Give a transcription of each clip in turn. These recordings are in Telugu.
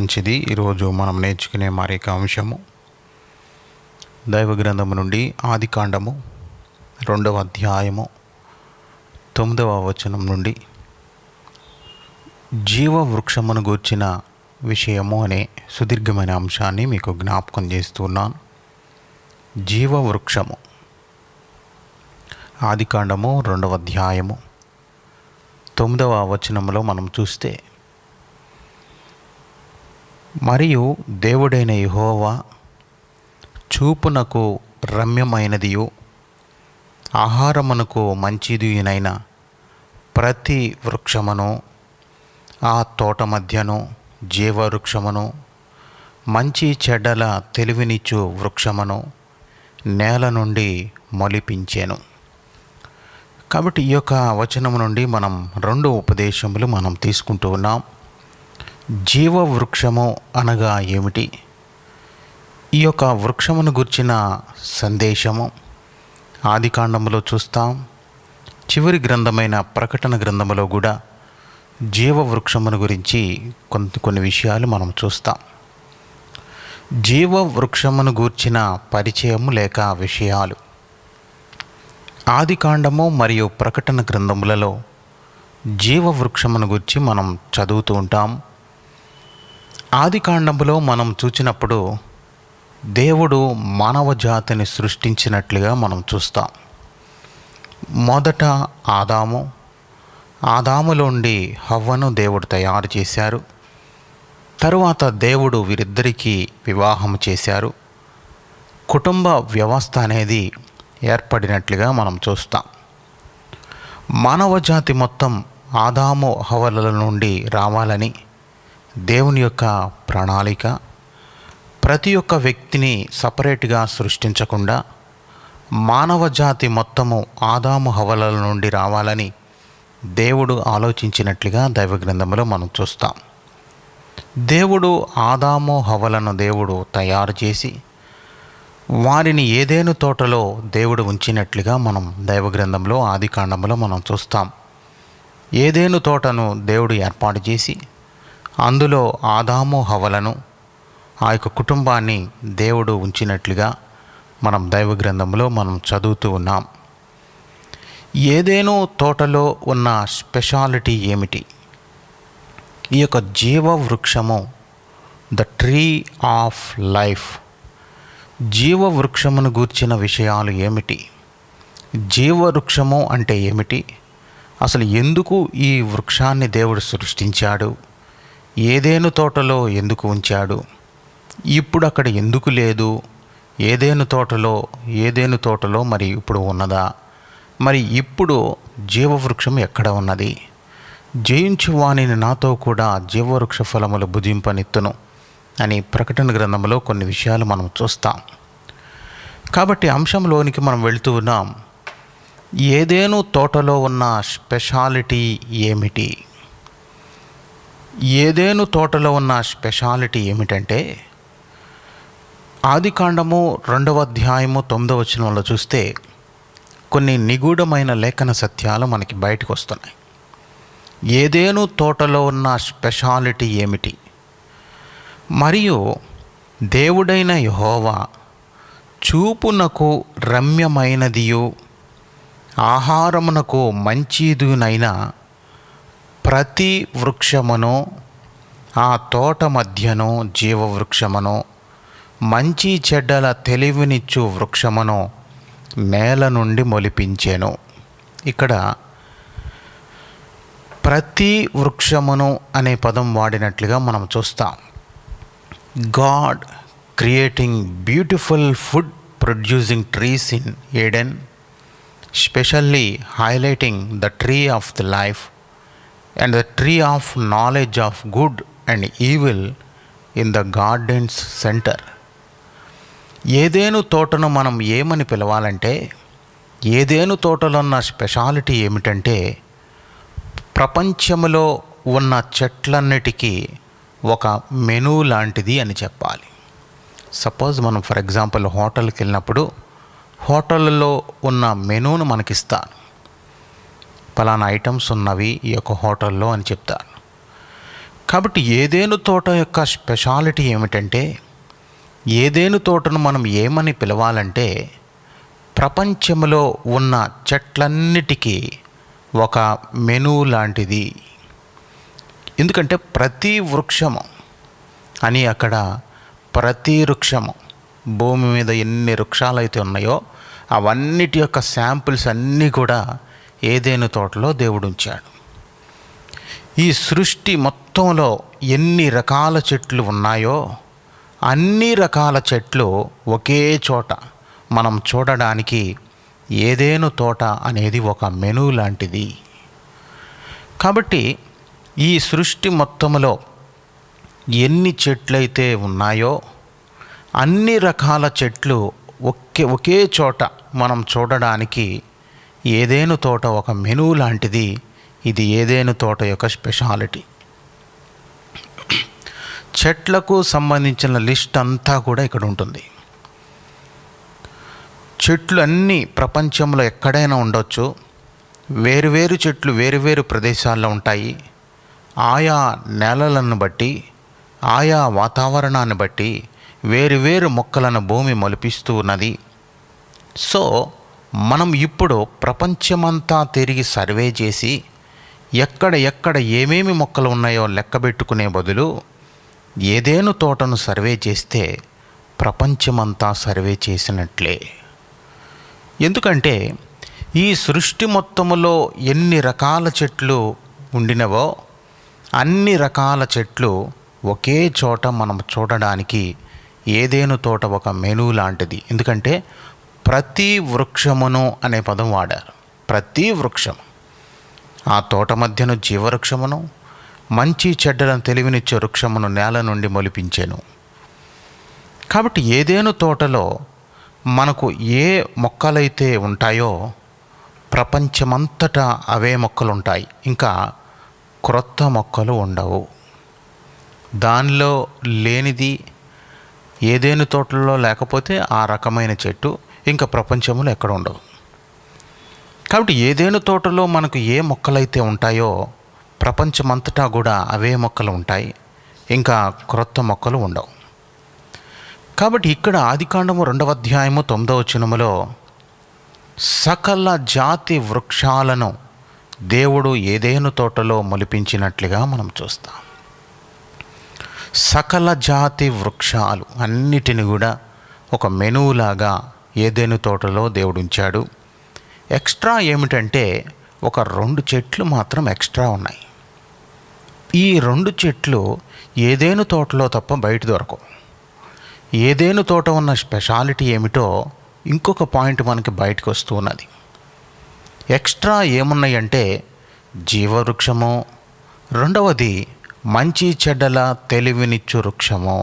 మంచిది. ఈరోజు మనం నేర్చుకునే మరొక అంశము దైవ గ్రంథము నుండి ఆదికాండము 2వ అధ్యాయము 9వ వచనం నుండి జీవ వృక్షమును గూర్చిన విషయము అనే సుదీర్ఘమైన అంశాన్ని మీకు జ్ఞాపకం చేస్తున్నాను. జీవ వృక్షము ఆదికాండము 2వ అధ్యాయము 9వ వచనంలో మనం చూస్తే, మరియు దేవుడైన యెహోవా చూపునకు రమ్యమైనదియు ఆహారమునకు మంచిదియునైన ప్రతి వృక్షమును, ఆ తోట మధ్యను జీవవృక్షమును, మంచి చెడ్డల తెలివినిచ్చు వృక్షమును నేల నుండి మొలిపించెను. కాబట్టి ఈ యొక్క వచనము నుండి మనం 2 ఉపదేశములు మనం తీసుకుంటూ ఉన్నాం. జీవ వృక్షము అనగా ఏమిటి? ఈ యొక్క వృక్షమును గుర్చిన సందేశము ఆదికాండములో చూస్తాం. చివరి గ్రంథమైన ప్రకటన గ్రంథములో కూడా జీవ వృక్షమును గురించి కొన్ని విషయాలు మనం చూస్తాం. జీవ వృక్షమును గూర్చిన పరిచయము లేక విషయాలు ఆదికాండము మరియు ప్రకటన గ్రంథములలో జీవ వృక్షమును గురించి మనం చదువుతూ ఉంటాం. ఆదికాండములో మనం చూచినప్పుడు దేవుడు మానవ జాతిని సృష్టించినట్లుగా మనం చూస్తాం. మొదట ఆదాములోండి హవ్వను దేవుడు తయారు చేశారు. తరువాత దేవుడు వీరిద్దరికీ వివాహం చేశారు. కుటుంబ వ్యవస్థ అనేది ఏర్పడినట్లుగా మనం చూస్తాం. మానవ జాతి మొత్తం ఆదాము హవ్వల నుండి రావాలని దేవుని యొక్క ప్రణాళిక. ప్రతి ఒక్క వ్యక్తిని సపరేట్గా సృష్టించకుండా మానవ జాతి మొత్తము ఆదాము హవ్వల నుండి రావాలని దేవుడు ఆలోచించినట్లుగా దైవ గ్రంథంలో మనం చూస్తాం. దేవుడు ఆదాము హవ్వలను దేవుడు తయారు చేసి వారిని ఏదెను తోటలో దేవుడు ఉంచినట్లుగా మనం దైవ గ్రంథంలో ఆదికాండంలో మనం చూస్తాం. ఏదెను తోటను దేవుడు ఏర్పాటు చేసి అందులో ఆదాము హవ్వలను, ఆ యొక్క కుటుంబాన్ని దేవుడు ఉంచినట్లుగా మనం దైవ గ్రంథంలో మనం చదువుతూ ఉన్నాం. ఏదెను తోటలో ఉన్న స్పెషాలిటీ ఏమిటి? ఈ యొక్క జీవ వృక్షము, ద ట్రీ ఆఫ్ లైఫ్, జీవ వృక్షమును గూర్చిన విషయాలు ఏమిటి? జీవ వృక్షము అంటే ఏమిటి? అసలు ఎందుకు ఈ వృక్షాన్ని దేవుడు సృష్టించాడు? ఏదెను తోటలో ఎందుకు ఉంచాడు? ఇప్పుడు అక్కడ ఎందుకు లేదు? ఏదెను తోటలో మరి ఇప్పుడు ఉన్నదా? మరి ఇప్పుడు జీవవృక్షం ఎక్కడ ఉన్నది? జయించు వానిని నాతో కూడా జీవవృక్ష ఫలములు భుజింపనిత్తును అని ప్రకటన గ్రంథంలో కొన్ని విషయాలు మనం చూస్తాం. కాబట్టి అంశంలోనికి మనం వెళుతూ ఉన్నాం. ఏదెను తోటలో ఉన్న స్పెషాలిటీ ఏమిటి? ఏదెను తోటలో ఉన్న స్పెషాలిటీ ఏమిటంటే, ఆదికాండము 2వ అధ్యాయము 9వ వచనంలో చూస్తే కొన్ని నిగూఢమైన లేఖన సత్యాలు మనకి బయటకు వస్తున్నాయి. ఏదెను తోటలో ఉన్న స్పెషాలిటీ ఏమిటి? మరియు దేవుడైన యెహోవా చూపునకు రమ్యమైనదియు ఆహారమునకు మంచిదియునైన ప్రతి వృక్షమును, ఆ తోట మధ్యను జీవవృక్షమును, మంచి చెడ్డల తెలివినిచ్చు వృక్షమును నేల నుండి మొలిపించెను. ఇక్కడ ప్రతి వృక్షమును అనే పదం వాడినట్లుగా మనం చూస్తాం. God creating beautiful food producing trees in Aiden, specially highlighting the tree of the life and the tree of knowledge of good and evil in the garden's center. ఏదెను తోటను మనం ఏమని పిలవాలంటే, ఏదెను తోటలో ఉన్న స్పెషాలిటీ ఏమిటంటే, ప్రపంచంలో ఉన్న చెట్లన్నిటికీ ఒక మెనూ లాంటిది అని చెప్పాలి. సపోజ్ మనం ఫర్ ఎగ్జాంపుల్ హోటల్కి వెళ్ళినప్పుడు హోటల్లో ఉన్న మెనూను మనకిస్తారు. పలానా ఐటమ్స్ ఉన్నవి ఈ యొక్క హోటల్లో అని చెప్తారు. కాబట్టి ఏదేను తోట యొక్క స్పెషాలిటీ ఏమిటంటే, ఏదేను తోటను మనం ఏమని పిలవాలంటే, ప్రపంచంలో ఉన్న చెట్లన్నిటికీ ఒక మెనూ లాంటిది. ఎందుకంటే ప్రతి వృక్షము అని అక్కడ ప్రతి వృక్షము, భూమి మీద ఎన్ని వృక్షాలు అయితే ఉన్నాయో అవన్నిటి యొక్క శాంపిల్స్ అన్నీ కూడా ఏదేను తోటలో దేవుడు ఉంచాడు. ఈ సృష్టి మొత్తంలో ఎన్ని రకాల చెట్లు ఉన్నాయో అన్ని రకాల చెట్లు ఒకే చోట మనం చూడడానికి ఏదేను తోట అనేది ఒక మెనూ లాంటిది. కాబట్టి ఈ సృష్టి మొత్తంలో ఎన్ని చెట్లయితే ఉన్నాయో అన్ని రకాల చెట్లు ఒకే చోట మనం చూడడానికి ఏదేను తోట ఒక మెనూ లాంటిది. ఇది ఏదేను తోట యొక్క స్పెషాలిటీ. చెట్లకు సంబంధించిన లిస్ట్ అంతా కూడా ఇక్కడ ఉంటుంది. చెట్లు అన్నీ ప్రపంచంలో ఎక్కడైనా ఉండొచ్చు. వేరువేరు చెట్లు వేరువేరు ప్రదేశాల్లో ఉంటాయి. ఆయా నేలలను బట్టి, ఆయా వాతావరణాన్ని బట్టి వేరువేరు మొక్కలను భూమి మొలిపిస్తూ ఉన్నది. సో మనం ఇప్పుడు ప్రపంచమంతా తిరిగి సర్వే చేసి ఎక్కడ ఏమేమి మొక్కలు ఉన్నాయో లెక్కబెట్టుకునే బదులు ఏదేను తోటను సర్వే చేస్తే ప్రపంచమంతా సర్వే చేసినట్లే. ఎందుకంటే ఈ సృష్టి మొత్తములో ఎన్ని రకాల చెట్లు ఉండినవో అన్ని రకాల చెట్లు ఒకే చోట మనం చూడడానికి ఏదేను తోట ఒక మెనూ లాంటిది. ఎందుకంటే ప్రతి వృక్షమును అనే పదం వాడారు. ప్రతి వృక్షం, ఆ తోట మధ్యను జీవవృక్షమును, మంచి చెడ్డలను తెలివినిచ్చే వృక్షమును నేల నుండి మొలిపించెను. కాబట్టి ఏదేను తోటలో మనకు ఏ మొక్కలైతే ఉంటాయో ప్రపంచమంతటా అవే మొక్కలు ఉంటాయి. ఇంకా క్రొత్త మొక్కలు ఉండవు. దానిలో లేనిది ఏదేను తోటలో లేకపోతే ఆ రకమైన చెట్టు ఇంకా ప్రపంచంలో ఎక్కడ ఉండవు. కాబట్టి ఏదేను తోటలో మనకు ఏ మొక్కలైతే ఉంటాయో ప్రపంచమంతటా కూడా అవే మొక్కలు ఉంటాయి. ఇంకా క్రొత్త మొక్కలు ఉండవు. కాబట్టి ఇక్కడ ఆదికాండము 2వ అధ్యాయము 9వ వచనములో సకల జాతి వృక్షాలను దేవుడు ఏదేను తోటలో మొలిపించినట్లుగా మనం చూస్తాం. సకల జాతి వృక్షాలు అన్నిటిని కూడా ఒక మెనూలాగా ఏదేను తోటలో దేవుడు ఉంచాడు. ఎక్స్ట్రా ఏమిటంటే ఒక 2 చెట్లు మాత్రం ఎక్స్ట్రా ఉన్నాయి. ఈ 2 చెట్లు ఏదేను తోటలో తప్ప బయట దొరకవు. ఏదేను తోట ఉన్న స్పెషాలిటీ ఏమిటో ఇంకొక పాయింట్ మనకి బయటకు వస్తూ ఉన్నది. ఎక్స్ట్రా ఏమున్నాయంటే జీవవృక్షము, రెండవది మంచి చెడ్డల తెలివినిచ్చు వృక్షము.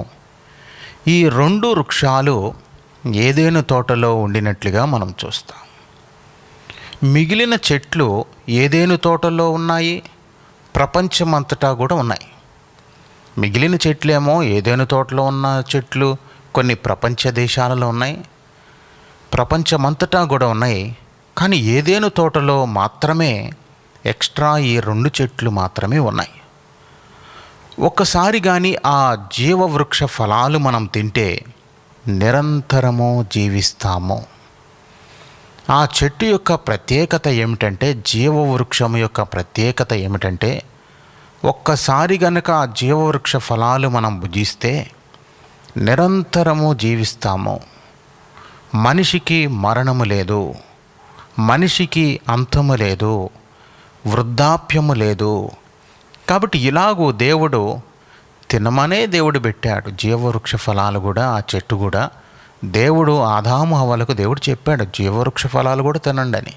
ఈ 2 వృక్షాలు ఏదేను తోటలో ఉండినట్లుగా మనం చూస్తాం. మిగిలిన చెట్లు ఏదేను తోటలో ఉన్నాయి, ప్రపంచమంతటా కూడా ఉన్నాయి. మిగిలిన చెట్లేమో ఏదేను తోటలో ఉన్న చెట్లు కొన్ని ప్రపంచ దేశాలలో ఉన్నాయి, ప్రపంచమంతటా కూడా ఉన్నాయి. కానీ ఏదేను తోటలో మాత్రమే ఎక్స్ట్రా ఈ 2 చెట్లు మాత్రమే ఉన్నాయి. ఒక్కసారి కానీ ఆ జీవవృక్ష ఫలాలు మనం తింటే నిరంతరము జీవిస్తాము. ఆ చెట్టు యొక్క ప్రత్యేకత ఏమిటంటే, జీవవృక్షం యొక్క ప్రత్యేకత ఏమిటంటే, ఒక్కసారి గనక ఆ జీవవృక్ష ఫలాలు మనం భుజిస్తే నిరంతరము జీవిస్తాము. మనిషికి మరణము లేదు, మనిషికి అంతము లేదు, వృద్ధాప్యము లేదు. కాబట్టి ఇలాగూ దేవుడు తినమనే దేవుడు పెట్టాడు జీవవృక్ష ఫలాలు కూడా. ఆ చెట్టు కూడా దేవుడు ఆదాము హవ్వలకు దేవుడు చెప్పాడు జీవవృక్ష ఫలాలు కూడా తినండి అని.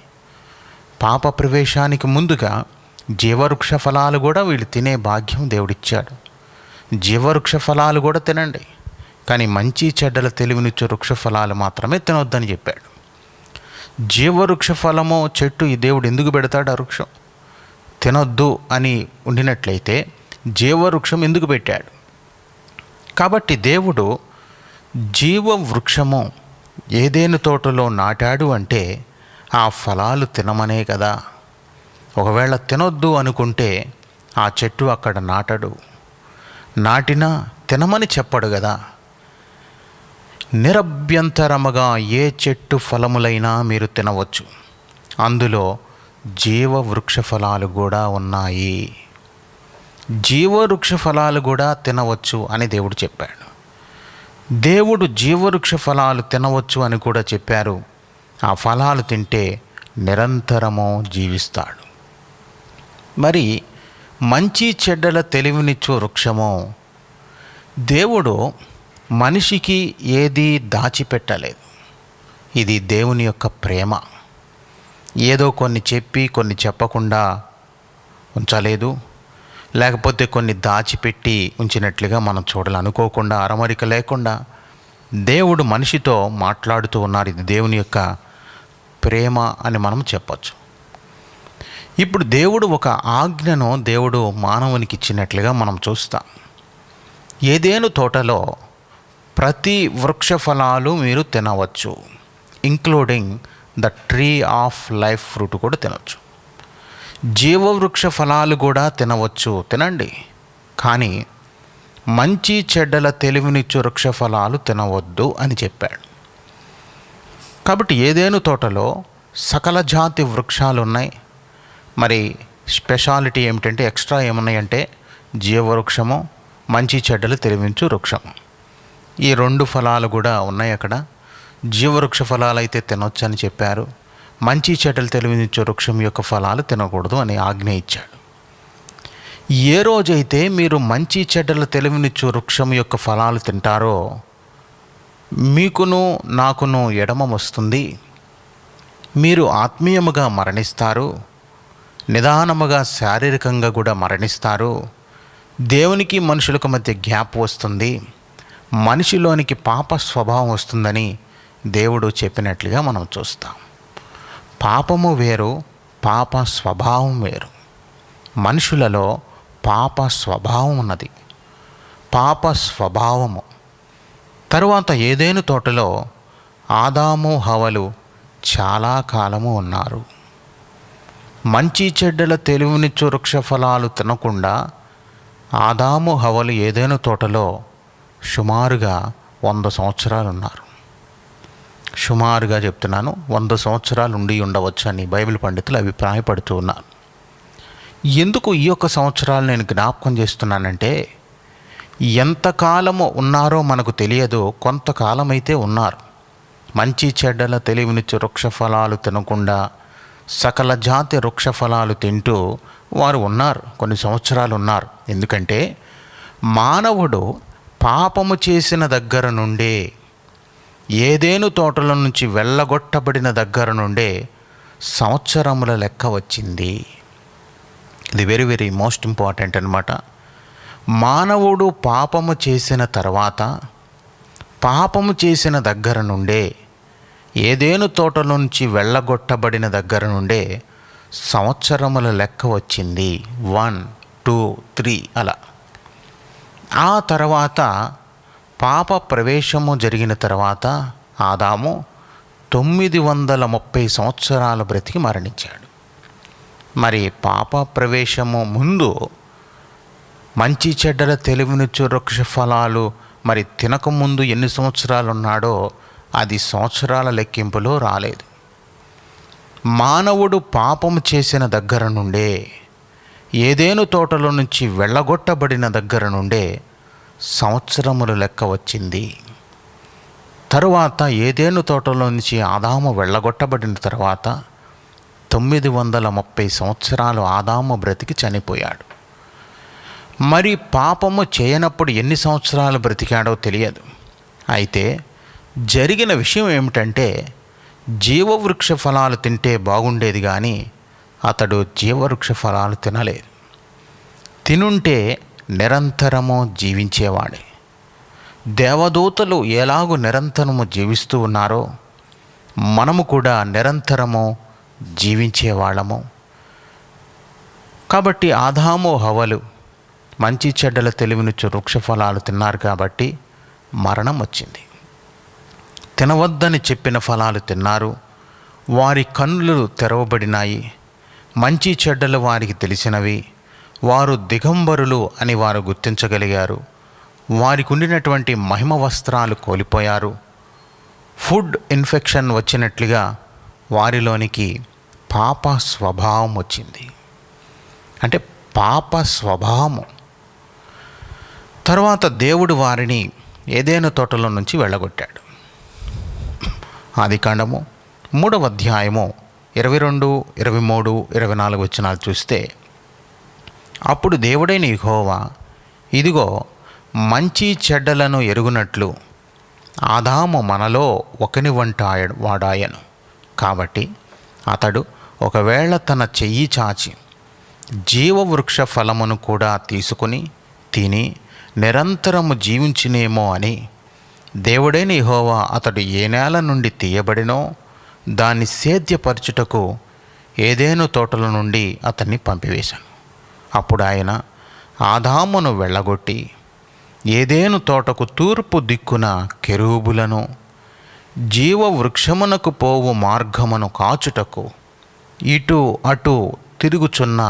పాప ప్రవేశానికి ముందుగా జీవవృక్ష ఫలాలు కూడా వీళ్ళు తినే భాగ్యం దేవుడిచ్చాడు. జీవవృక్ష ఫలాలు కూడా తినండి, కానీ మంచి చెడ్డల తెలివినిచ్చే వృక్ష ఫలాలు మాత్రమే తినొద్దని చెప్పాడు. జీవవృక్ష ఫలము చెట్టు ఈ దేవుడు ఎందుకు పెడతాడు? ఆ వృక్షం తినొద్దు అని ఉండినట్లయితే జీవవృక్షం ఎందుకు పెట్టాడు? కాబట్టి దేవుడు జీవవృక్షము ఏదేను తోటలో నాటాడు అంటే ఆ ఫలాలు తినమనే కదా. ఒకవేళ తినొద్దు అనుకుంటే ఆ చెట్టు అక్కడ నాటడు. నాటినా తినమని చెప్పడు కదా. నిరభ్యంతరముగా ఏ చెట్టు ఫలములైనా మీరు తినవచ్చు, అందులో జీవవృక్ష ఫలాలు కూడా ఉన్నాయి. జీవవృక్ష ఫలాలు కూడా తినవచ్చు అని దేవుడు చెప్పాడు. దేవుడు జీవవృక్ష ఫలాలు తినవచ్చు అని కూడా చెప్పారు. ఆ ఫలాలు తింటే నిరంతరము జీవిస్తాడు. మరి మంచి చెడ్డల తెలివినిచ్చు వృక్షము, దేవుడు మనిషికి ఏదీ దాచిపెట్టలేదు. ఇది దేవుని యొక్క ప్రేమ. ఏదో కొన్ని చెప్పి కొన్ని చెప్పకుండా ఉంచలేదు, లేకపోతే కొన్ని దాచిపెట్టి ఉంచినట్లుగా మనం చూడాలనుకోకుండా, అరమరిక లేకుండా దేవుడు మనిషితో మాట్లాడుతూ ఉన్నారు. ఇది దేవుని యొక్క ప్రేమ అని మనం చెప్పచ్చు. ఇప్పుడు దేవుడు ఒక ఆజ్ఞను దేవుడు మానవునికి ఇచ్చినట్లుగా మనం చూస్తాం. ఏదేను తోటలో ప్రతి వృక్ష ఫలాలు మీరు తినవచ్చు, including the tree of life fruit కూడా తినవచ్చు. జీవవృక్ష ఫలాలు కూడా తినవచ్చు, తినండి. కానీ మంచి చెడ్డల తెలివినిచ్చు వృక్ష ఫలాలు తినవద్దు అని చెప్పాడు. కాబట్టి ఏదేను తోటలో సకల జాతి వృక్షాలు ఉన్నాయి. మరి స్పెషాలిటీ ఏమిటంటే, ఎక్స్ట్రా ఏమున్నాయంటే జీవవృక్షము, మంచి చెడ్డలు తెలివించు వృక్షము. ఈ రెండు ఫలాలు కూడా ఉన్నాయి అక్కడ. జీవవృక్ష ఫలాలు అయితే తినొచ్చు అని చెప్పారు, మంచి చెడ్డలు తెలివించు వృక్షం యొక్క ఫలాలు తినకూడదు అని ఆజ్ఞ ఇచ్చాడు. ఏ రోజైతే మీరు మంచి చెడ్డలు తెలివినిచ్చు వృక్షం యొక్క ఫలాలు తింటారో మీకును నాకును ఎడమ వస్తుంది, మీరు ఆత్మీయముగా మరణిస్తారు, నిదానముగా శారీరకంగా కూడా మరణిస్తారు, దేవునికి మనుషులకు మధ్య గ్యాప్ వస్తుంది, మనిషిలోనికి పాప స్వభావం వస్తుందని దేవుడు చెప్పినట్లుగా మనం చూస్తాం. పాపము వేరు, పాప స్వభావం వేరు. మనుషులలో పాప స్వభావం ఉన్నది, పాప స్వభావము. తరువాత ఏదేను తోటలో ఆదాము హవ్వలు చాలా కాలము ఉన్నారు. మంచి చెడ్డల తెలివినిచ్చు వృక్ష ఫలాలు తినకుండా ఆదాము హవ్వలు ఏదేను తోటలో సుమారుగా 100 సంవత్సరాలు ఉన్నారు. సుమారుగా చెప్తున్నాను, 100 సంవత్సరాలు ఉండి ఉండవచ్చు అని బైబిల్ పండితులు అభిప్రాయపడుతూ ఉన్నారు. ఎందుకు ఈ యొక్క సంవత్సరాలు నేను జ్ఞాపకం చేస్తున్నానంటే, ఎంతకాలము ఉన్నారో మనకు తెలియదు, కొంతకాలం అయితే ఉన్నారు. మంచి చెడ్డల తెలివినిచ్చు వృక్ష ఫలాలు తినకుండా సకల జాతి వృక్ష ఫలాలు తింటూ వారు ఉన్నారు, కొన్ని సంవత్సరాలు ఉన్నారు. ఎందుకంటే మానవుడు పాపము చేసిన దగ్గర నుండే, ఏదేను తోటల నుంచి వెళ్ళగొట్టబడిన దగ్గర నుండే సంవత్సరముల లెక్క వచ్చింది. ఇది వెరీ వెరీ మోస్ట్ ఇంపార్టెంట్ అన్నమాట. మానవుడు పాపము చేసిన తర్వాత, పాపము చేసిన దగ్గర నుండే, ఏదేను తోట నుంచి వెళ్ళగొట్టబడిన దగ్గర నుండే సంవత్సరముల లెక్క వచ్చింది. 1, 2, 3 అలా. ఆ తర్వాత పాప ప్రవేశము జరిగిన తర్వాత ఆదాము 930 సంవత్సరాలు బ్రతికి మరణించాడు. మరి పాప ప్రవేశము ముందు మంచి చెడ్డల తెలివినిచ్చు వృక్ష ఫలాలు మరి తినకముందు ఎన్ని సంవత్సరాలు ఉన్నాడో అది సంవత్సరాల లెక్కింపులో రాలేదు. మానవుడు పాపము చేసిన దగ్గర నుండే, ఏదేను తోటలో నుంచి వెళ్ళగొట్టబడిన దగ్గర నుండే సంవత్సరములు లెక్క వచ్చింది. తరువాత ఏదేను తోటలో నుంచి ఆదాము వెళ్ళగొట్టబడిన తర్వాత 930 సంవత్సరాలు ఆదాము బ్రతికి చనిపోయాడు. మరి పాపము చేయనప్పుడు ఎన్ని సంవత్సరాలు బ్రతికాడో తెలియదు. అయితే జరిగిన విషయం ఏమిటంటే, జీవవృక్ష ఫలాలు తింటే బాగుండేది కానీ అతడు జీవవృక్ష ఫలాలు తినలేదు. తినుంటే నిరంతరము జీవించేవాడే. దేవదూతలు ఎలాగూ నిరంతరము జీవిస్తూ ఉన్నారో మనము కూడా నిరంతరము జీవించేవాళ్ళము. కాబట్టి ఆదాము హవ్వలు మంచి చెడ్డల తెలివినిచ్చు వృక్ష ఫలాలు తిన్నారు కాబట్టి మరణం వచ్చింది. తినవద్దని చెప్పిన ఫలాలు తిన్నారు, వారి కన్నులు తెరవబడినాయి, మంచి చెడ్డలు వారికి తెలిసినవి, వారు దిగంబరులు అని వారు గుర్తించగలిగారు. వారికి ఉండినటువంటి మహిమ వస్త్రాలు కోల్పోయారు. ఫుడ్ ఇన్ఫెక్షన్ వచ్చినట్లుగా వారిలోనికి పాప స్వభావం వచ్చింది. అంటే పాప స్వభావము. తర్వాత దేవుడు వారిని ఏదెను తోటలో నుంచి వెళ్ళగొట్టాడు. ఆదికాండము 3వ అధ్యాయము 22, 23, 24 వచనాలు చూస్తే, అప్పుడు దేవుడైన యెహోవా, ఇదిగో మంచి చెడ్డలను ఎరుగునట్లు ఆదాము మనలో ఒకని వంట వాడాయను. కాబట్టి అతడు ఒకవేళ తన చెయ్యి చాచి జీవవృక్ష ఫలమును కూడా తీసుకుని తిని నిరంతరము జీవించునేమో అని దేవుడైన యెహోవా అతడు ఏ నేల నుండి తీయబడినో దాన్ని సేద్యపరచుటకు ఏదెను తోటల నుండి అతన్ని పంపివేశాను. అప్పుడు ఆయన ఆదామును వెళ్ళగొట్టి ఏదెను తోటకు తూర్పు దిక్కున కెరూబులను, జీవవృక్షమునకు పోవు మార్గమును కాచుటకు ఇటు అటు తిరుగుచున్న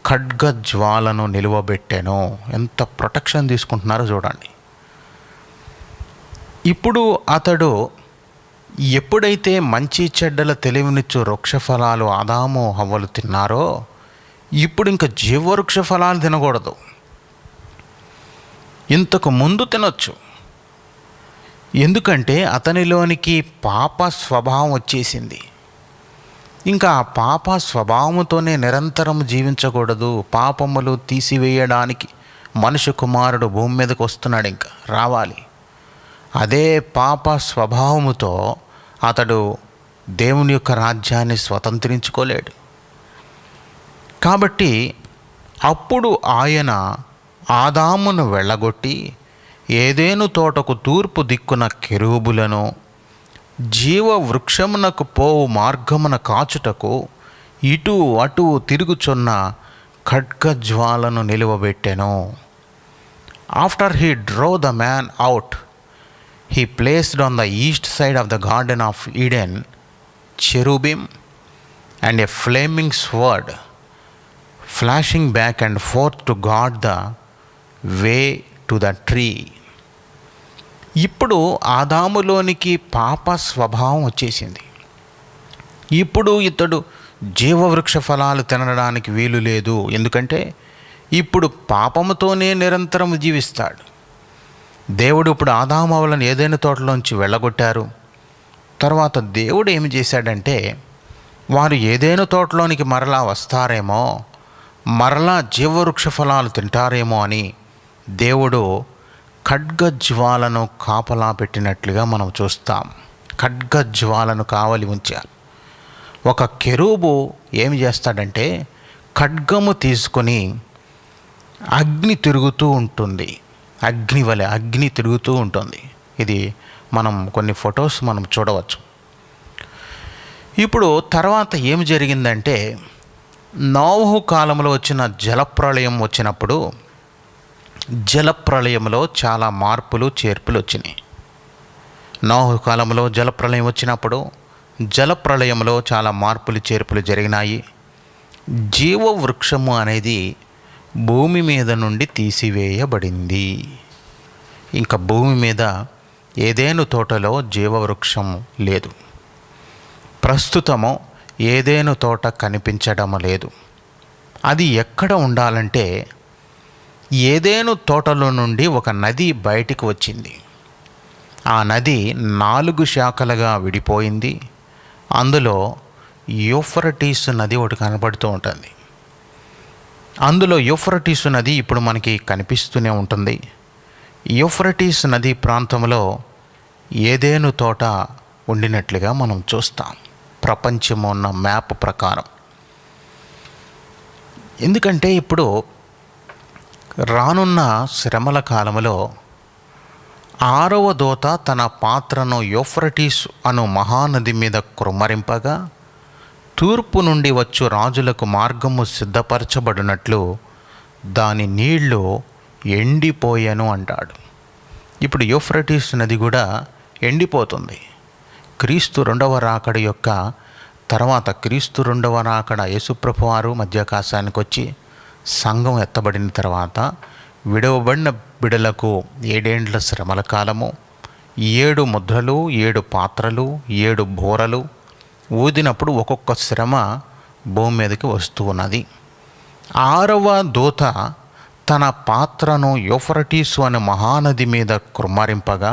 ఖడ్గజ్వాలను నిలువబెట్టెను. ఎంత ప్రొటెక్షన్ తీసుకుంటున్నారో చూడండి. ఇప్పుడు అతడు ఎప్పుడైతే మంచి చెడ్డల తెలివినిచ్చు వృక్ష ఫలాలు ఆదాము హవ్వలు తిన్నారో, ఇప్పుడు ఇంకా జీవవృక్ష ఫలాలు తినకూడదు. ఇంతకు ముందు తినొచ్చు, ఎందుకంటే అతనిలోనికి పాప స్వభావం వచ్చేసింది. ఇంకా ఆ పాప స్వభావంతోనే నిరంతరం జీవించకూడదు. పాపములు తీసివేయడానికి మనుష్య కుమారుడు భూమి మీదకి వస్తున్నాడు, ఇంకా రావాలి. అదే పాప స్వభావముతో అతడు దేవుని యొక్క రాజ్యాన్ని స్వతంత్రించుకోలేడు. కాబట్టి అప్పుడు ఆయన ఆదామును వెళ్ళగొట్టి ఏదెను తోటకు తూర్పు దిక్కున కెరూబులను, జీవవృక్షమునకు పోవు మార్గమున కాచుటకు ఇటు అటు తిరుగుచున్న ఖడ్గజ్వాలను నిలువబెట్టెను. After he drew the man out, he placed on the east side of the Garden of Eden cherubim and a flaming sword flashing back and forth to guard the way to the tree. ఇప్పుడు ఆదాములోనికి పాప స్వభావం వచ్చేసింది. ఇప్పుడు ఇతడు జీవవృక్ష ఫలాలు తినడానికి వీలు లేదు, ఎందుకంటే ఇప్పుడు పాపముతోనే నిరంతరం జీవిస్తాడు. దేవుడు ఇప్పుడు ఆదాము హవ్వలను ఏదెను తోటలోంచి వెళ్ళగొట్టారు. తర్వాత దేవుడు ఏమి చేశాడంటే, వారు ఏదెను తోటలోనికి మరలా వస్తారేమో, మరలా జీవవృక్ష ఫలాలు తింటారేమో అని దేవుడు ఖడ్గజ్వాలను కాపలా పెట్టినట్లుగా మనం చూస్తాం. ఖడ్గజ్వాలను కావలి ఉంచారు. ఒక కెరూబు ఏమి చేస్తాడంటే, ఖడ్గము తీసుకొని అగ్ని తిరుగుతూ ఉంటుంది. అగ్ని వలె అగ్ని తిరుగుతూ ఉంటుంది. ఇది మనం కొన్ని ఫొటోస్ మనం చూడవచ్చు. ఇప్పుడు తర్వాత ఏం జరిగిందంటే, నోవహు కాలంలో వచ్చిన జలప్రళయం వచ్చినప్పుడు జలప్రళయంలో చాలా మార్పులు చేర్పులు వచ్చినాయి. నోవహు కాలంలో జలప్రళయం వచ్చినప్పుడు జలప్రళయంలో చాలా మార్పులు చేర్పులు జరిగినాయి. జీవవృక్షము అనేది భూమి మీద నుండి తీసివేయబడింది. ఇంకా భూమి మీద ఏదెను తోటలో జీవవృక్షం లేదు. ప్రస్తుతము ఏదెను తోట కనిపించడం లేదు. అది ఎక్కడ ఉండాలంటే, ఏదెను తోటలో నుండి ఒక నది బయటికి వచ్చింది. ఆ నది 4 శాఖలుగా విడిపోయింది. అందులో యూఫ్రటీసు నది ఒకటి కనబడుతూ ఉంటుంది. అందులో యూఫ్రటీసు నది ఇప్పుడు మనకి కనిపిస్తూనే ఉంటుంది. యూఫ్రటీసు నది ప్రాంతంలో ఏదెను తోట ఉండినట్లుగా మనం చూస్తాం ప్రపంచం ఉన్న మ్యాప్ ప్రకారం. ఎందుకంటే ఇప్పుడు రానున్న శ్రమల కాలంలో 6వ దూత తన పాత్రను యూఫ్రటీస్ అను మహానది మీద కృమ్మరింపగా, తూర్పు నుండి వచ్చు రాజులకు మార్గము సిద్ధపరచబడినట్లు దాని నీళ్లు ఎండిపోయాను అంటాడు. ఇప్పుడు యూఫ్రటీస్ నది కూడా ఎండిపోతుంది. క్రీస్తు 2వ రాకడ యొక్క తర్వాత క్రీస్తు 2వ రాకడ యేసుప్రభు వారు మధ్యాకాశానికి వచ్చి సంఘం ఎత్తబడిన తర్వాత విడవబడిన బిడలకు 7 ఏండ్ల శ్రమల కాలము, 7 ముద్రలు, 7 పాత్రలు, 7 బోరలు ఊదినప్పుడు ఒక్కొక్క శ్రమ భూమి మీదకి వస్తూ ఉన్నది. 6వ దూత తన పాత్రను యూఫ్రటీసు అనే మహానది మీద కుమ్మరింపగా,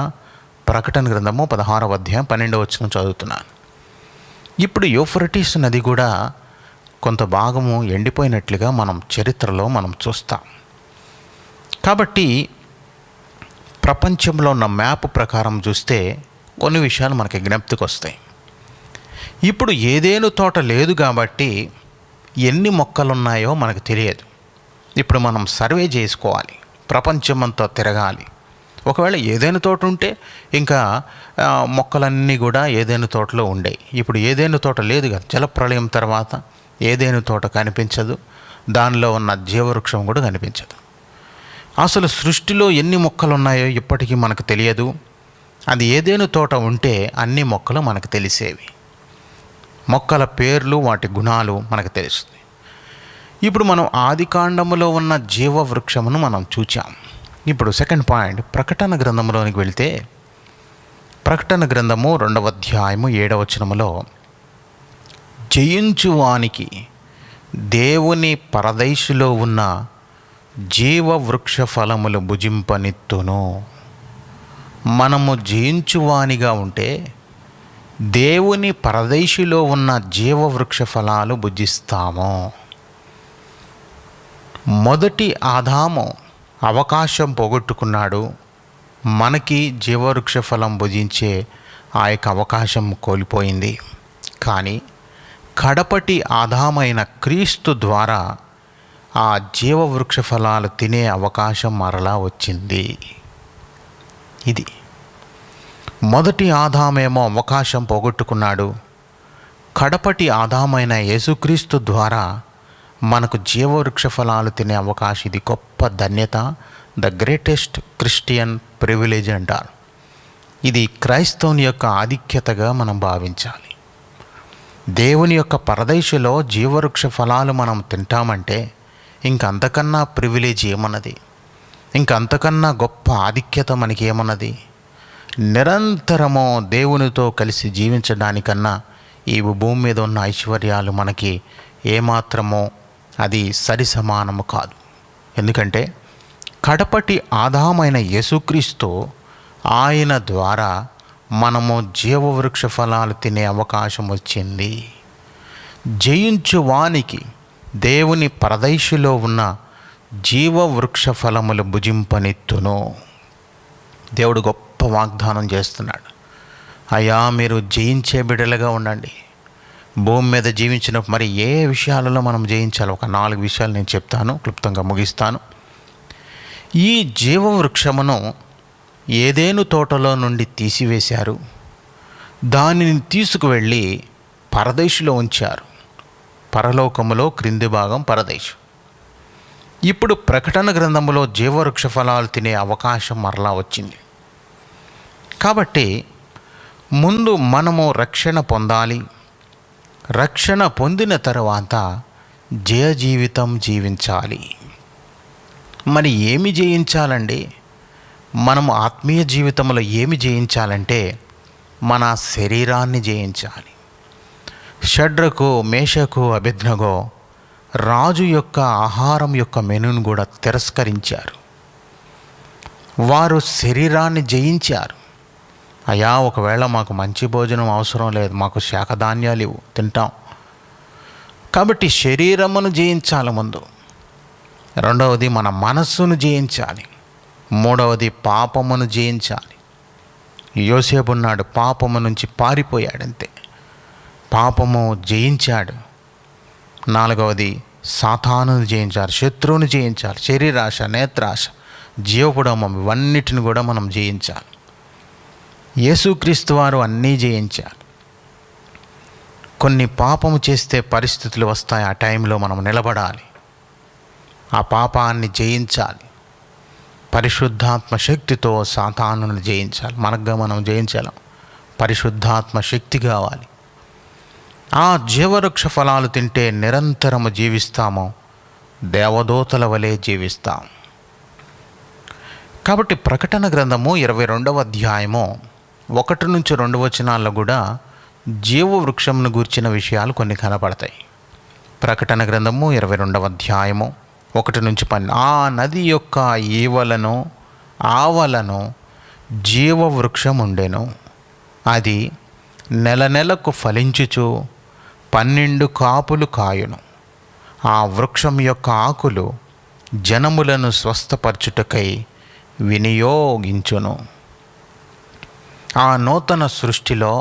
ప్రకటన గ్రంథము 16వ అధ్యాయం 12వ వచనం చదువుతున్నాను. ఇప్పుడు యూఫ్రటీసు నది కూడా కొంత భాగము ఎండిపోయినట్లుగా మనం చరిత్రలో చూస్తాం. కాబట్టి ప్రపంచంలో ఉన్న మ్యాప్ ప్రకారం చూస్తే కొన్ని విషయాలు మనకి జ్ఞప్తికి వస్తాయి. ఇప్పుడు ఏదేను తోట లేదు కాబట్టి ఎన్ని మొక్కలున్నాయో మనకు తెలియదు. ఇప్పుడు మనం సర్వే చేసుకోవాలి, ప్రపంచమంతా తిరగాలి. ఒకవేళ ఏదైనా తోట ఉంటే ఇంకా మొక్కలన్నీ కూడా ఏదైనా తోటలో ఉండేవి. ఇప్పుడు ఏదైనా తోట లేదు కదా, జలప్రళయం తర్వాత ఏదైనా తోట కనిపించదు, దానిలో ఉన్న జీవవృక్షం కూడా కనిపించదు. అసలు సృష్టిలో ఎన్ని మొక్కలు ఉన్నాయో ఇప్పటికీ మనకు తెలియదు. అది ఏదైనా తోట ఉంటే అన్ని మొక్కలు మనకు తెలిసేవి. మొక్కల పేర్లు, వాటి గుణాలు మనకు తెలుస్తుంది. ఇప్పుడు మనం ఆదికాండములో ఉన్న జీవవృక్షమును మనం చూచాం. ఇప్పుడు సెకండ్ పాయింట్, ప్రకటన గ్రంథంలోనికి వెళితే ప్రకటన గ్రంథము 2వ అధ్యాయము 7వ వచనములో, జయించువానికి దేవుని పరదైసులో ఉన్న జీవవృక్ష ఫలములు భుజింపనిత్తును. మనము జయించువానిగా ఉంటే దేవుని పరదైసులో ఉన్న జీవవృక్ష ఫలాలు భుజిస్తాము. మొదటి ఆదాము అవకాశం పోగొట్టుకున్నాడు. మనకి జీవవృక్ష ఫలం భుజించే ఆ యొక్క అవకాశం కోల్పోయింది. కానీ కడపటి ఆదామైన క్రీస్తు ద్వారా ఆ జీవవృక్ష ఫలాలు తినే అవకాశం మరలా వచ్చింది. ఇది మొదటి ఆదామేమో అవకాశం పోగొట్టుకున్నాడు. కడపటి ఆదామైన యేసుక్రీస్తు ద్వారా మనకు జీవవృక్ష ఫలాలు తినే అవకాశం. ఇది గొప్ప ధన్యత, ద గ్రేటెస్ట్ క్రిస్టియన్ ప్రివిలేజ్ అంటారు. ఇది క్రైస్తవుని యొక్క ఆధిక్యతగా మనం భావించాలి. దేవుని యొక్క పరదైసులో జీవవృక్ష ఫలాలు మనం తింటామంటే ఇంకంతకన్నా ప్రివిలేజ్ ఏమన్నది, ఇంకంతకన్నా గొప్ప ఆధిక్యత మనకి ఏమన్నది? నిరంతరము దేవునితో కలిసి జీవించడానికన్నా ఈ భూమి మీద ఉన్న ఐశ్వర్యాలు మనకి ఏమాత్రమో అది సరి సమానము కాదు. ఎందుకంటే కడపటి ఆదామైన యేసుక్రీస్తు, ఆయన ద్వారా మనము జీవవృక్ష ఫలాలు తినే అవకాశం వచ్చింది. జయించువానికి దేవుని పరదైసులో ఉన్న జీవవృక్ష ఫలములు భుజింపనిత్తును. దేవుడు గొప్ప వాగ్దానం చేస్తున్నాడు. అయ్యా, మీరు జయించే బిడ్డలుగా ఉండండి. భూమి మీద జీవించినప్పుడు మరి ఏ విషయాలలో మనం జయించాలి? ఒక 4 విషయాలు నేను చెప్తాను, క్లుప్తంగా ముగిస్తాను. ఈ జీవవృక్షమును ఏదేను తోటలో నుండి తీసివేశారు. దానిని తీసుకువెళ్ళి పరదేశులో ఉంచారు. పరలోకములో క్రింది భాగం పరదేశం. ఇప్పుడు ప్రకటన గ్రంథములో జీవవృక్ష ఫలాలు తినే అవకాశం మరలా వచ్చింది. కాబట్టి ముందు మనము రక్షణ పొందాలి. రక్షణ పొందిన తర్వాత జయ జీవితం జీవించాలి. మరి ఏమి జయించాలండి? మనము ఆత్మీయ జీవితంలో ఏమి జయించాలంటే మన శరీరాన్ని జయించాలి. షడ్రకు, మేషకు, అబేద్నెగో రాజు యొక్క ఆహారం యొక్క మెనును కూడా తిరస్కరించారు. వారు శరీరాన్ని జయించారు. అయ్యా, ఒకవేళ మాకు మంచి భోజనం అవసరం లేదు, మాకు శాఖధాన్యాలు ఇవ్వు, తింటాం. కాబట్టి శరీరమును జయించాలి ముందు. రెండవది మన మనస్సును జయించాలి. మూడవది పాపమును జయించాలి. యోసేపు ఉన్నాడు, పాపము నుంచి పారిపోయాడంతే, పాపము జయించాడు. నాలుగవది సాతానును జయించాలి, శత్రువును జయించాలి. శరీరాశ, నేత్రాశ, జీవపుడమం ఇవన్నిటిని కూడా మనం జయించాలి. యేసుక్రీస్తు వారు అన్నీ జయించారు. కొన్ని పాపము చేస్తే పరిస్థితులు వస్తాయి, ఆ టైంలో మనం నిలబడాలి, ఆ పాపాన్ని జయించాలి. పరిశుద్ధాత్మ శక్తితో సాతానును జయించాలి. మనకుగా మనం జయించాలి, పరిశుద్ధాత్మ శక్తి కావాలి. ఆ జీవవృక్ష ఫలాలు తింటే నిరంతరము జీవిస్తాము. దేవదూతల వలె జీవిస్తాం. కాబట్టి ప్రకటన గ్రంథము 22వ అధ్యాయము 1-2 వచనాల్లో కూడా జీవవృక్షమును గూర్చిన విషయాలు కొన్ని కనపడతాయి. ప్రకటన గ్రంథము 22వ అధ్యాయము 1-12. ఆ నది యొక్క ఈవలను ఆవలను జీవవృక్షం ఉండెను. అది నెలకు ఫలించుచు 12 కాపులు కాయును. ఆ వృక్షం యొక్క ఆకులు జనములను స్వస్థపరచుటకై వినియోగించును. ఆ నూతన సృష్టిలో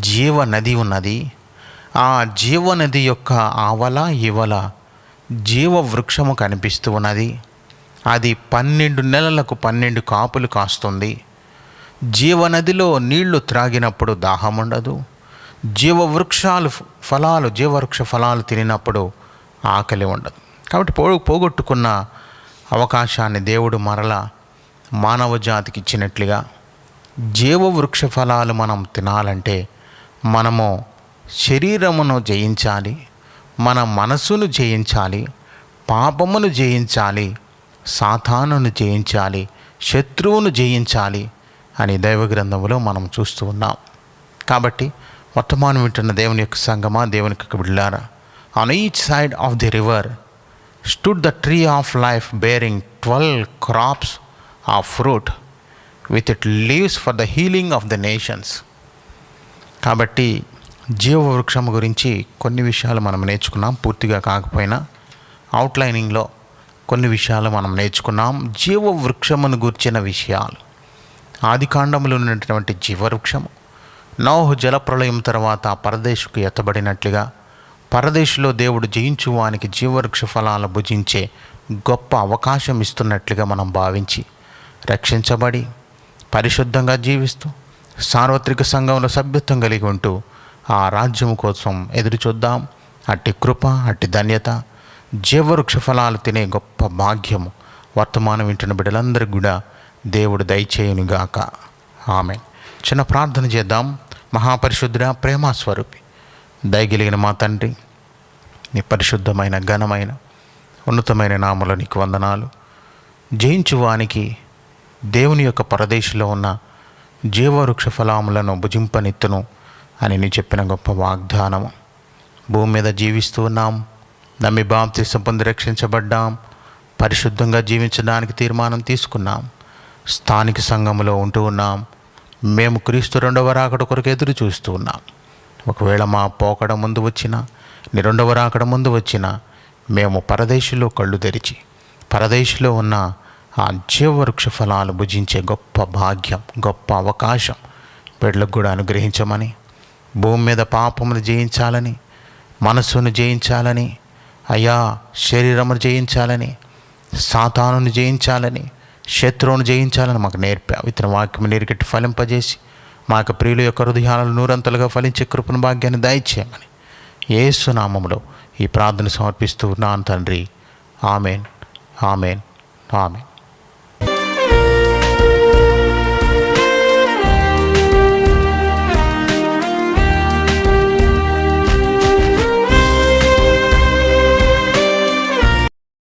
జీవనది ఉన్నది. ఆ జీవనది యొక్క ఆవల ఇవల జీవవృక్షము కనిపిస్తూ ఉన్నది. అది 12 నెలలకు 12 కాపులు కాస్తుంది. జీవనదిలో నీళ్లు త్రాగినప్పుడు దాహం ఉండదు. జీవవృక్ష ఫలాలు తినినప్పుడు ఆకలి ఉండదు. కాబట్టి పోగొట్టుకున్న అవకాశాన్ని దేవుడు మరలా మానవ జాతికి ఇచ్చినట్లుగా జీవవృక్ష ఫలాలు మనం తినాలంటే మనము శరీరమును జయించాలి, మన మనసును జయించాలి, పాపమును జయించాలి, సాతానును జయించాలి, శత్రువును జయించాలి అని దైవ గ్రంథంలో మనం చూస్తూ ఉన్నాం. కాబట్టి వర్తమానం వింటున్న దేవుని యొక్క సంగమా, దేవుని యొక్క బిడ్డలారా, on each side of the river stood the tree of life bearing 12 crops of fruit with it leaves for the healing of the nations. కాబట్టి జీవవృక్షం గురించి కొన్ని విషయాలు మనం నేర్చుకున్నాం. పూర్తిగా కాకపోయినా అవుట్లైనింగ్లో కొన్ని విషయాలు మనం నేర్చుకున్నాం. జీవవృక్షమును గూర్చిన విషయాలు ఆదికాండములో ఉన్నటువంటి జీవవృక్షము నోహు జలప్రళయం తర్వాత పరదేశుకు ఎత్తబడినట్లుగా పరదేశులో దేవుడు జయించువానికి జీవవృక్ష ఫలాలు భుజించే గొప్ప అవకాశం ఇస్తున్నట్లుగా మనం భావించి రక్షించబడి పరిశుద్ధంగా జీవిస్తూ సార్వత్రిక సంఘంలో సభ్యత్వం కలిగి ఉంటూ ఆ రాజ్యం కోసం ఎదురు చూద్దాం. అట్టి కృప, అట్టి ధన్యత, జీవవృక్ష ఫలాలు తినే గొప్ప భాగ్యము వర్తమానం వింటున్న బిడ్డలందరికీ కూడా దేవుడు దయచేయునుగాక. ఆమేన్. చిన్న ప్రార్థన చేద్దాం. మహాపరిశుద్ధుడా, ప్రేమస్వరూపి, దయగలిగిన మా తండ్రి, నీ పరిశుద్ధమైన ఘనమైన ఉన్నతమైన నామములో నీకు వందనాలు. జయించువానికి దేవుని యొక్క పరదేశంలో ఉన్న జీవవృక్ష ఫలములను భుజింపనిత్తును అని నీ చెప్పిన గొప్ప వాగ్దానము. భూమి మీద జీవిస్తూ ఉన్నాం, నమ్మి బాప్తిసం పొంది రక్షించబడ్డాం, పరిశుద్ధంగా జీవించడానికి తీర్మానం తీసుకున్నాం, స్థానిక సంఘములో ఉంటూ ఉన్నాం. మేము క్రీస్తు 2వ రాకడ కొరకు ఎదురు చూస్తూ ఉన్నాం. ఒకవేళ మా పోకడ ముందు వచ్చినా, నీ 2వ రాకడ ముందు వచ్చినా మేము పరదేశంలో కళ్ళు తెరిచి పరదేశంలో ఉన్న ఆ జీవవృక్ష ఫలాలు భుజించే గొప్ప భాగ్యం, గొప్ప అవకాశం బిడ్డలకు కూడా అనుగ్రహించమని, భూమి మీద పాపమును జయించాలని, మనస్సును జయించాలని, అయ్యా శరీరమును జయించాలని, సాతానును జయించాలని, శత్రువును జయించాలని మాకు నేర్పావు. ఇతని వాక్యం నీరుగట్టి ఫలింపజేసి మా యొక్క ప్రియుల యొక్క హృదయాలను నూరంతలుగా ఫలించే కృపను భాగ్యాన్ని దయచేయమని యేసు నామములో ఈ ప్రార్థన సమర్పిస్తూ ఉన్నాను తండ్రి. Amen, amen, amen.